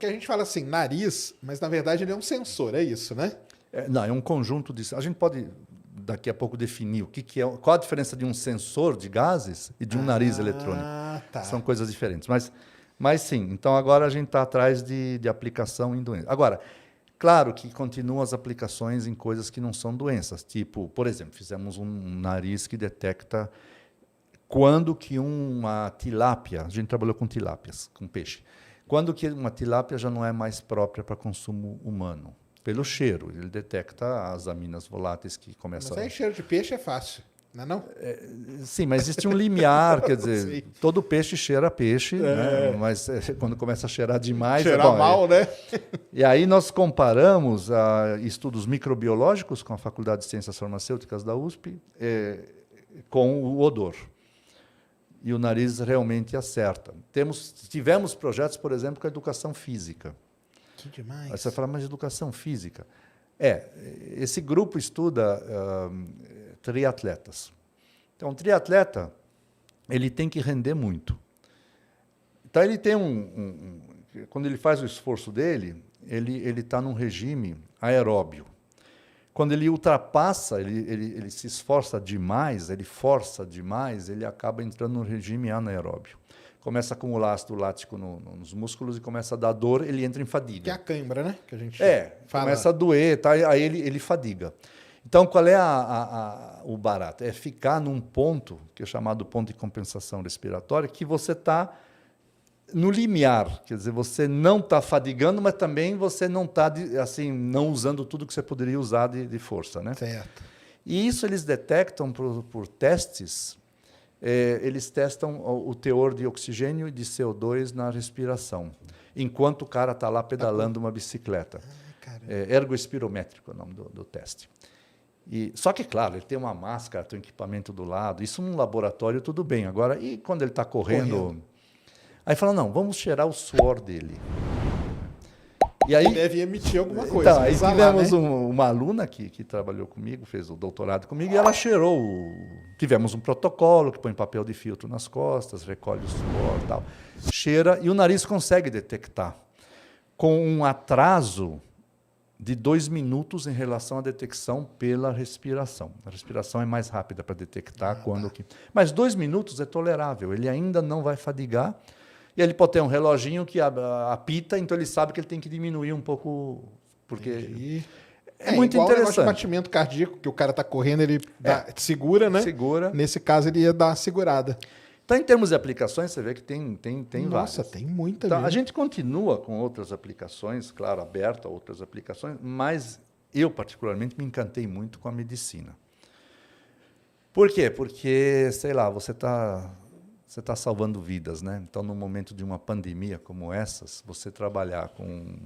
porque a gente fala assim, nariz, mas na verdade ele é um sensor, é isso, né? Não, é um conjunto de... A gente pode, daqui a pouco, definir o que é... Qual a diferença de um sensor de gases e de um nariz eletrônico. Tá. São coisas diferentes. Mas sim, então agora a gente está atrás de aplicação em doenças. Agora, claro que continuam as aplicações em coisas que não são doenças. Tipo, por exemplo, fizemos um nariz que detecta quando que uma tilápia... A gente trabalhou com tilápias, com peixe. Quando que uma tilápia já não é mais própria para consumo humano. Pelo cheiro, ele detecta as aminas voláteis que começam... Mas aí cheiro de peixe é fácil, não é não? Sim, mas existe um limiar, quer dizer, Sim. todo peixe cheira peixe, né? Mas quando começa a cheirar demais... Cheirar mal, né? E aí nós comparamos estudos microbiológicos com a Faculdade de Ciências Farmacêuticas da USP com o odor. E o nariz realmente acerta. Tivemos projetos, por exemplo, com a educação física. Que demais. Aí você fala, mas educação física? Esse grupo estuda triatletas. Então, um triatleta, ele tem que render muito. Então, ele tem quando ele faz o esforço dele, ele está num regime aeróbio. Quando ele ultrapassa, ele se esforça demais, ele força demais, ele acaba entrando no regime anaeróbio. Começa a acumular ácido lático nos músculos e começa a dar dor, ele entra em fadiga. Que é a cãibra, né? Que a gente fala. Começa a doer, tá? Aí ele fadiga. Então, qual é o barato? É ficar num ponto, que é chamado ponto de compensação respiratória, que você está no limiar. Quer dizer, você não está fadigando, mas também você não está assim, não usando tudo que você poderia usar de força, né? Certo. E isso eles detectam por testes. Eles testam o teor de oxigênio e de CO2 na respiração, enquanto o cara está lá pedalando uma bicicleta. Ergoespirométrico é o nome do teste. Só que, claro, ele tem uma máscara, tem um equipamento do lado. Isso num laboratório, tudo bem. Agora, e quando ele está correndo? Aí fala, não, vamos cheirar o suor dele. E aí, ele deve emitir alguma coisa. Então, aí tivemos né? uma aluna que trabalhou comigo, fez o doutorado comigo, e ela cheirou. Tivemos um protocolo que põe papel de filtro nas costas, recolhe o suor e tal. Cheira, e o nariz consegue detectar, com um atraso de 2 minutos em relação à detecção pela respiração. A respiração é mais rápida para detectar Mas 2 minutos é tolerável, ele ainda não vai fadigar. E ele pode ter um reloginho que apita, então ele sabe que ele tem que diminuir um pouco, porque é muito igual interessante. O batimento cardíaco, que o cara está correndo, ele segura, né? Segura. Nesse caso, ele ia dar uma segurada. Então, em termos de aplicações, você vê que tem Nossa, várias. tem muita Então, mesmo. a gente continua com outras aplicações, claro, aberto a outras aplicações, mas eu, particularmente, me encantei muito com a medicina. Por quê? Porque, sei lá, você está salvando vidas, né? Então, no momento de uma pandemia como essas, você trabalhar com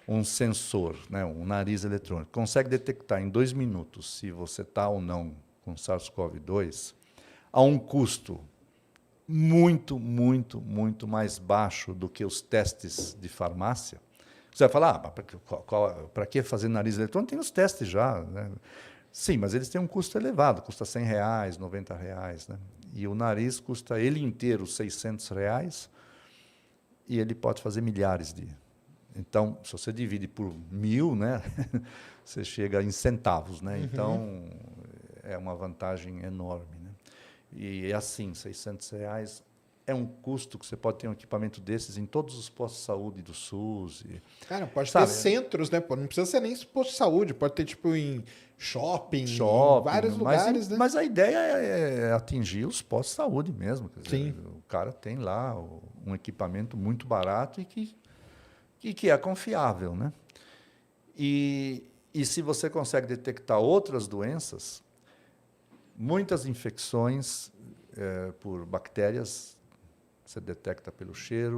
um sensor, né, um nariz eletrônico, consegue detectar em 2 minutos se você está ou não com SARS-CoV-2, a um custo muito, muito, muito mais baixo do que os testes de farmácia. Você vai falar, para que fazer nariz eletrônico? Tem os testes já, né? Sim, mas eles têm um custo elevado, custa R$100, R$90, né? E o nariz custa ele inteiro R$600 e ele pode fazer milhares de... Então, se você divide por 1.000, né, você chega em centavos, né? Então, é uma vantagem enorme, né? E assim, R$600 é um custo que você pode ter um equipamento desses em todos os postos de saúde do SUS. Cara, pode ter centros, né? Não precisa ser nem posto de saúde, pode ter tipo em shopping, em vários lugares, né? Mas a ideia é atingir os postos de saúde mesmo. Quer dizer, o cara tem lá um equipamento muito barato e que é confiável, né? E se você consegue detectar outras doenças, muitas infecções por bactérias você detecta pelo cheiro.